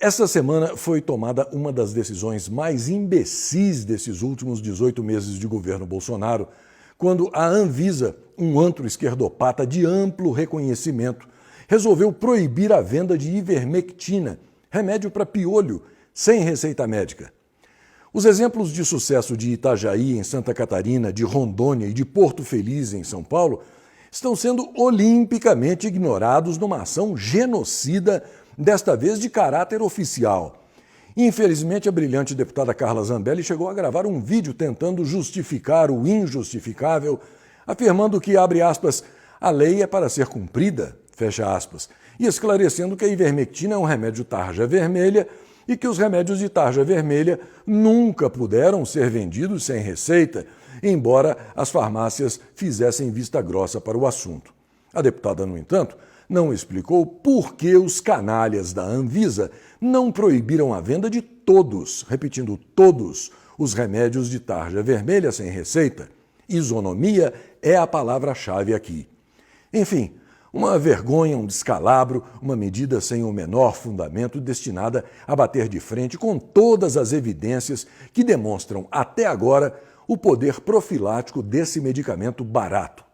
Essa semana foi tomada uma das decisões mais imbecis desses últimos 18 meses de governo Bolsonaro, quando a Anvisa, um antro esquerdopata de amplo reconhecimento, resolveu proibir a venda de ivermectina, remédio para piolho, sem receita médica. Os exemplos de sucesso de Itajaí, em Santa Catarina, de Rondônia e de Porto Feliz, em São Paulo, estão sendo olimpicamente ignorados numa ação genocida, desta vez de caráter oficial. Infelizmente, a brilhante deputada Carla Zambelli chegou a gravar um vídeo tentando justificar o injustificável, afirmando que, abre aspas, a lei é para ser cumprida, fecha aspas, e esclarecendo que a ivermectina é um remédio tarja vermelha e que os remédios de tarja vermelha nunca puderam ser vendidos sem receita, embora as farmácias fizessem vista grossa para o assunto. A deputada, no entanto, não explicou por que os canalhas da Anvisa não proibiram a venda de todos, repetindo, todos, os remédios de tarja vermelha sem receita. Isonomia é a palavra-chave aqui. Enfim, uma vergonha, um descalabro, uma medida sem o menor fundamento destinada a bater de frente com todas as evidências que demonstram, até agora, o poder profilático desse medicamento barato.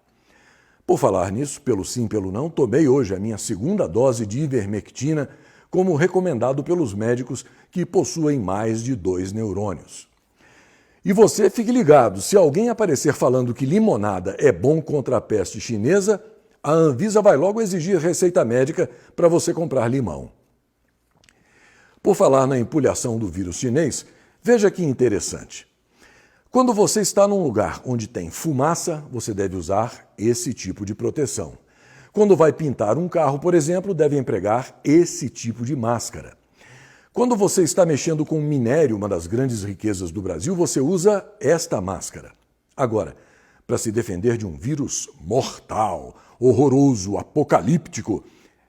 Por falar nisso, pelo sim, pelo não, tomei hoje a minha segunda dose de ivermectina, como recomendado pelos médicos que possuem mais de 2 neurônios. E você fique ligado, se alguém aparecer falando que limonada é bom contra a peste chinesa, a Anvisa vai logo exigir receita médica para você comprar limão. Por falar na empulhação do vírus chinês, veja que interessante. Quando você está num lugar onde tem fumaça, você deve usar esse tipo de proteção. Quando vai pintar um carro, por exemplo, deve empregar esse tipo de máscara. Quando você está mexendo com minério, uma das grandes riquezas do Brasil, você usa esta máscara. Agora, para se defender de um vírus mortal, horroroso, apocalíptico,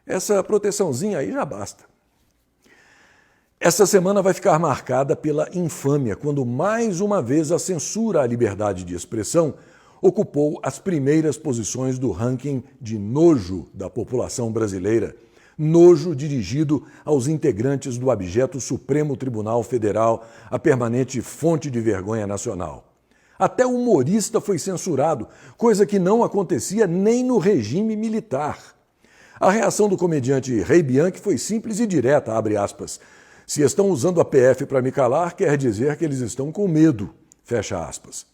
essa proteçãozinha aí já basta. Essa semana vai ficar marcada pela infâmia, quando mais uma vez a censura à liberdade de expressão ocupou as primeiras posições do ranking de nojo da população brasileira. Nojo dirigido aos integrantes do abjeto Supremo Tribunal Federal, a permanente fonte de vergonha nacional. Até o humorista foi censurado, coisa que não acontecia nem no regime militar. A reação do comediante Rei Bianchi foi simples e direta, abre aspas. Se estão usando a PF para me calar, quer dizer que eles estão com medo, fecha aspas.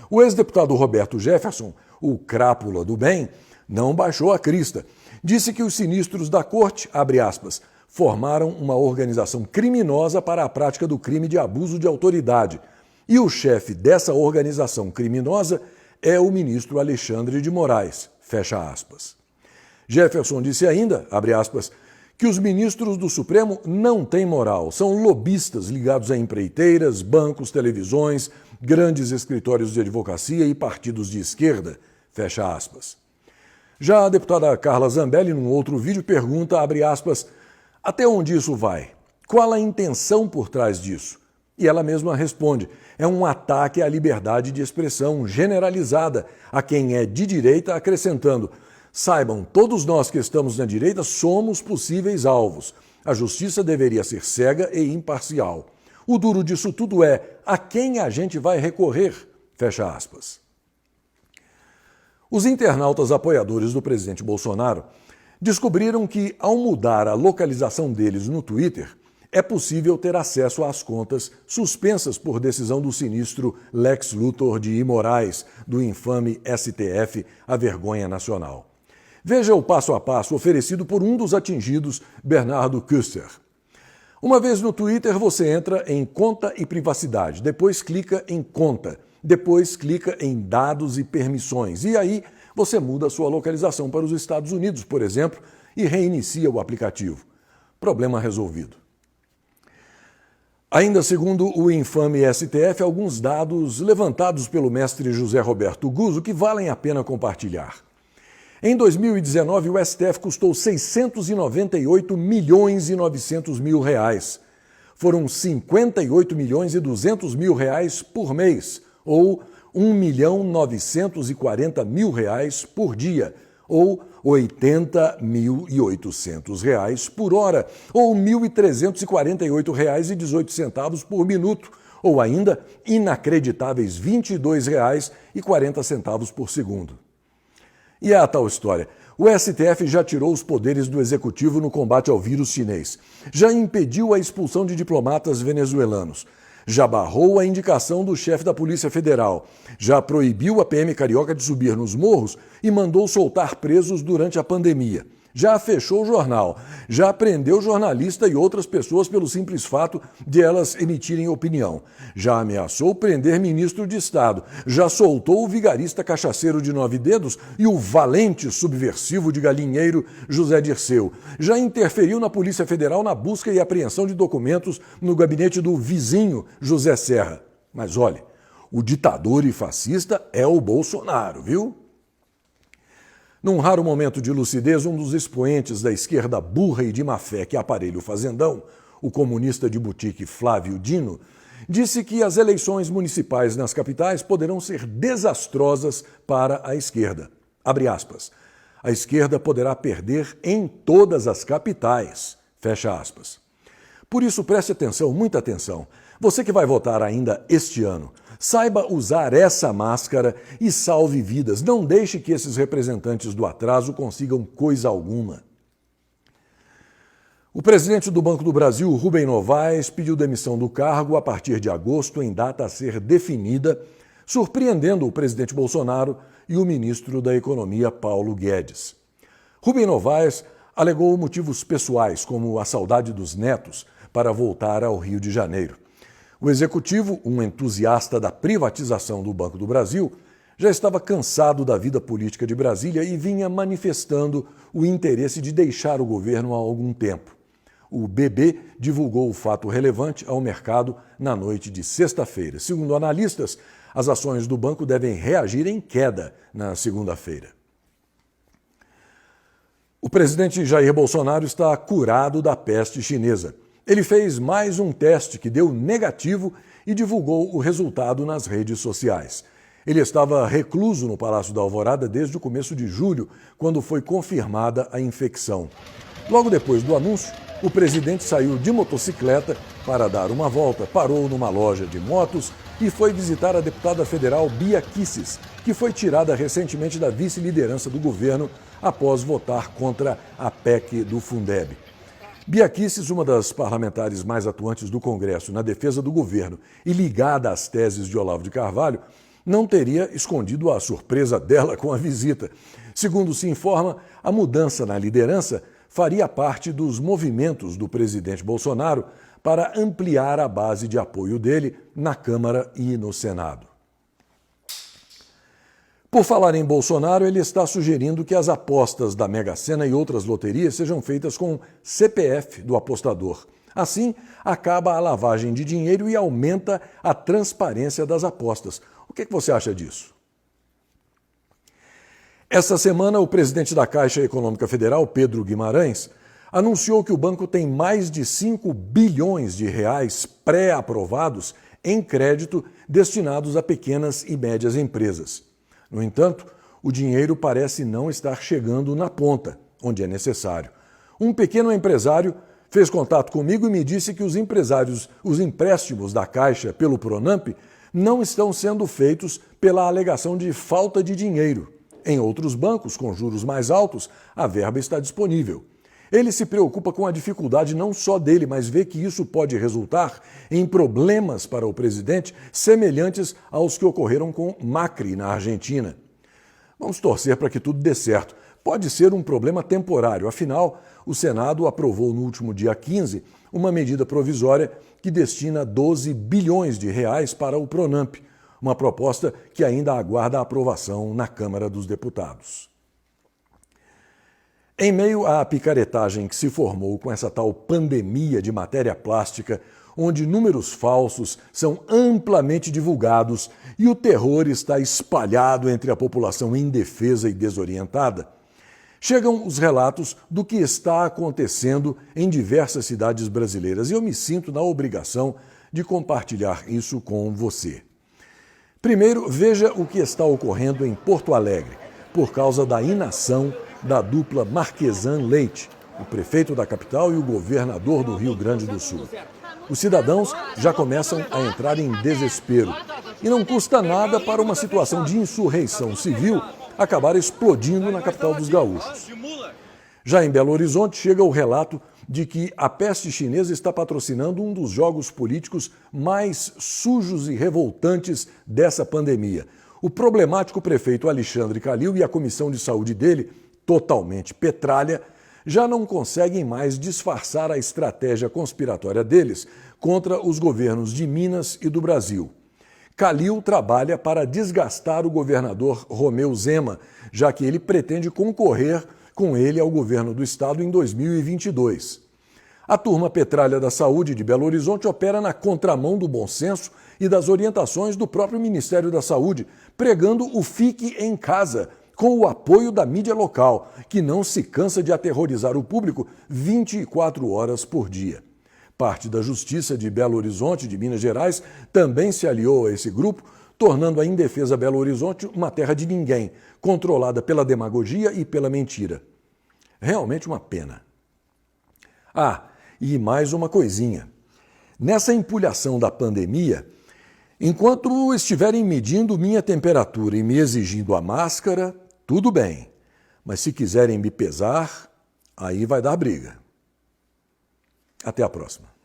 O ex-deputado Roberto Jefferson, o crápula do bem, não baixou a crista. Disse que os sinistros da corte, abre aspas, formaram uma organização criminosa para a prática do crime de abuso de autoridade. E o chefe dessa organização criminosa é o ministro Alexandre de Moraes, fecha aspas. Jefferson disse ainda, abre aspas, que os ministros do Supremo não têm moral, são lobistas ligados a empreiteiras, bancos, televisões, grandes escritórios de advocacia e partidos de esquerda, fecha aspas. Já a deputada Carla Zambelli, num outro vídeo, pergunta, abre aspas, até onde isso vai? Qual a intenção por trás disso? E ela mesma responde, é um ataque à liberdade de expressão generalizada a quem é de direita, acrescentando, saibam, todos nós que estamos na direita somos possíveis alvos. A justiça deveria ser cega e imparcial. O duro disso tudo é a quem a gente vai recorrer, fecha aspas. Os internautas apoiadores do presidente Bolsonaro descobriram que, ao mudar a localização deles no Twitter, é possível ter acesso às contas suspensas por decisão do sinistro Lex Luthor de Moraes, do infame STF, a vergonha nacional. Veja o passo a passo oferecido por um dos atingidos, Bernardo Küster. Uma vez no Twitter, você entra em Conta e Privacidade, depois clica em Conta, depois clica em Dados e Permissões, e aí você muda sua localização para os Estados Unidos, por exemplo, e reinicia o aplicativo. Problema resolvido. Ainda segundo o infame STF, alguns dados levantados pelo mestre José Roberto Guzzo que valem a pena compartilhar. Em 2019, o STF custou 698 milhões e 900 mil reais. Foram 58 milhões e 200 mil reais por mês, ou 1.940.000 reais por dia, ou R$ 80.800 por hora, ou R$ 1.348,18 por minuto, ou ainda inacreditáveis R$ 22,40 por segundo. E é a tal história. O STF já tirou os poderes do executivo no combate ao vírus chinês, já impediu a expulsão de diplomatas venezuelanos, já barrou a indicação do chefe da Polícia Federal, já proibiu a PM carioca de subir nos morros e mandou soltar presos durante a pandemia. Já fechou o jornal, já prendeu jornalista e outras pessoas pelo simples fato de elas emitirem opinião. Já ameaçou prender ministro de Estado, já soltou o vigarista cachaceiro de 9 dedos e o valente subversivo de galinheiro José Dirceu. Já interferiu na Polícia Federal na busca e apreensão de documentos no gabinete do vizinho José Serra. Mas olhe, o ditador e fascista é o Bolsonaro, viu? Num raro momento de lucidez, um dos expoentes da esquerda burra e de má-fé que aparelha o fazendão, o comunista de boutique Flávio Dino, disse que as eleições municipais nas capitais poderão ser desastrosas para a esquerda. Abre aspas. A esquerda poderá perder em todas as capitais. Fecha aspas. Por isso, preste atenção, muita atenção. Você que vai votar ainda este ano, saiba usar essa máscara e salve vidas. Não deixe que esses representantes do atraso consigam coisa alguma. O presidente do Banco do Brasil, Rubem Novaes, pediu demissão do cargo a partir de agosto, em data a ser definida, surpreendendo o presidente Bolsonaro e o ministro da Economia, Paulo Guedes. Rubem Novaes alegou motivos pessoais, como a saudade dos netos, para voltar ao Rio de Janeiro. O executivo, um entusiasta da privatização do Banco do Brasil, já estava cansado da vida política de Brasília e vinha manifestando o interesse de deixar o governo há algum tempo. O BB divulgou o fato relevante ao mercado na noite de sexta-feira. Segundo analistas, as ações do banco devem reagir em queda na segunda-feira. O presidente Jair Bolsonaro está curado da peste chinesa. Ele fez mais um teste que deu negativo e divulgou o resultado nas redes sociais. Ele estava recluso no Palácio da Alvorada desde o começo de julho, quando foi confirmada a infecção. Logo depois do anúncio, o presidente saiu de motocicleta para dar uma volta, parou numa loja de motos e foi visitar a deputada federal Bia Kicis, que foi tirada recentemente da vice-liderança do governo após votar contra a PEC do Fundeb. Bia Kicis, uma das parlamentares mais atuantes do Congresso na defesa do governo e ligada às teses de Olavo de Carvalho, não teria escondido a surpresa dela com a visita. Segundo se informa, a mudança na liderança faria parte dos movimentos do presidente Bolsonaro para ampliar a base de apoio dele na Câmara e no Senado. Por falar em Bolsonaro, ele está sugerindo que as apostas da Mega Sena e outras loterias sejam feitas com CPF do apostador. Assim, acaba a lavagem de dinheiro e aumenta a transparência das apostas. O que você acha disso? Esta semana, o presidente da Caixa Econômica Federal, Pedro Guimarães, anunciou que o banco tem mais de 5 bilhões de reais pré-aprovados em crédito destinados a pequenas e médias empresas. No entanto, o dinheiro parece não estar chegando na ponta, onde é necessário. Um pequeno empresário fez contato comigo e me disse que os empréstimos da Caixa pelo Pronamp não estão sendo feitos pela alegação de falta de dinheiro. Em outros bancos, com juros mais altos, a verba está disponível. Ele se preocupa com a dificuldade não só dele, mas vê que isso pode resultar em problemas para o presidente semelhantes aos que ocorreram com Macri na Argentina. Vamos torcer para que tudo dê certo. Pode ser um problema temporário, afinal, o Senado aprovou no último dia 15 uma medida provisória que destina 12 bilhões de reais para o Pronamp, uma proposta que ainda aguarda a aprovação na Câmara dos Deputados. Em meio à picaretagem que se formou com essa tal pandemia de matéria plástica, onde números falsos são amplamente divulgados e o terror está espalhado entre a população indefesa e desorientada, chegam os relatos do que está acontecendo em diversas cidades brasileiras e eu me sinto na obrigação de compartilhar isso com você. Primeiro, veja o que está ocorrendo em Porto Alegre, por causa da inação da dupla Marquesan Leite, o prefeito da capital e o governador do Rio Grande do Sul. Os cidadãos já começam a entrar em desespero. E não custa nada para uma situação de insurreição civil acabar explodindo na capital dos gaúchos. Já em Belo Horizonte, chega o relato de que a peste chinesa está patrocinando um dos jogos políticos mais sujos e revoltantes dessa pandemia. O problemático prefeito Alexandre Calil e a comissão de saúde dele, totalmente petralha, já não conseguem mais disfarçar a estratégia conspiratória deles contra os governos de Minas e do Brasil. Calil trabalha para desgastar o governador Romeu Zema, já que ele pretende concorrer com ele ao governo do estado em 2022. A turma petralha da saúde de Belo Horizonte opera na contramão do bom senso e das orientações do próprio Ministério da Saúde, pregando o fique em casa, com o apoio da mídia local, que não se cansa de aterrorizar o público 24 horas por dia. Parte da Justiça de Belo Horizonte, de Minas Gerais, também se aliou a esse grupo, tornando a indefesa Belo Horizonte uma terra de ninguém, controlada pela demagogia e pela mentira. Realmente uma pena. Ah, e mais uma coisinha. Nessa empulhação da pandemia, enquanto estiverem medindo minha temperatura e me exigindo a máscara, tudo bem. Mas se quiserem me pesar, aí vai dar briga. Até a próxima.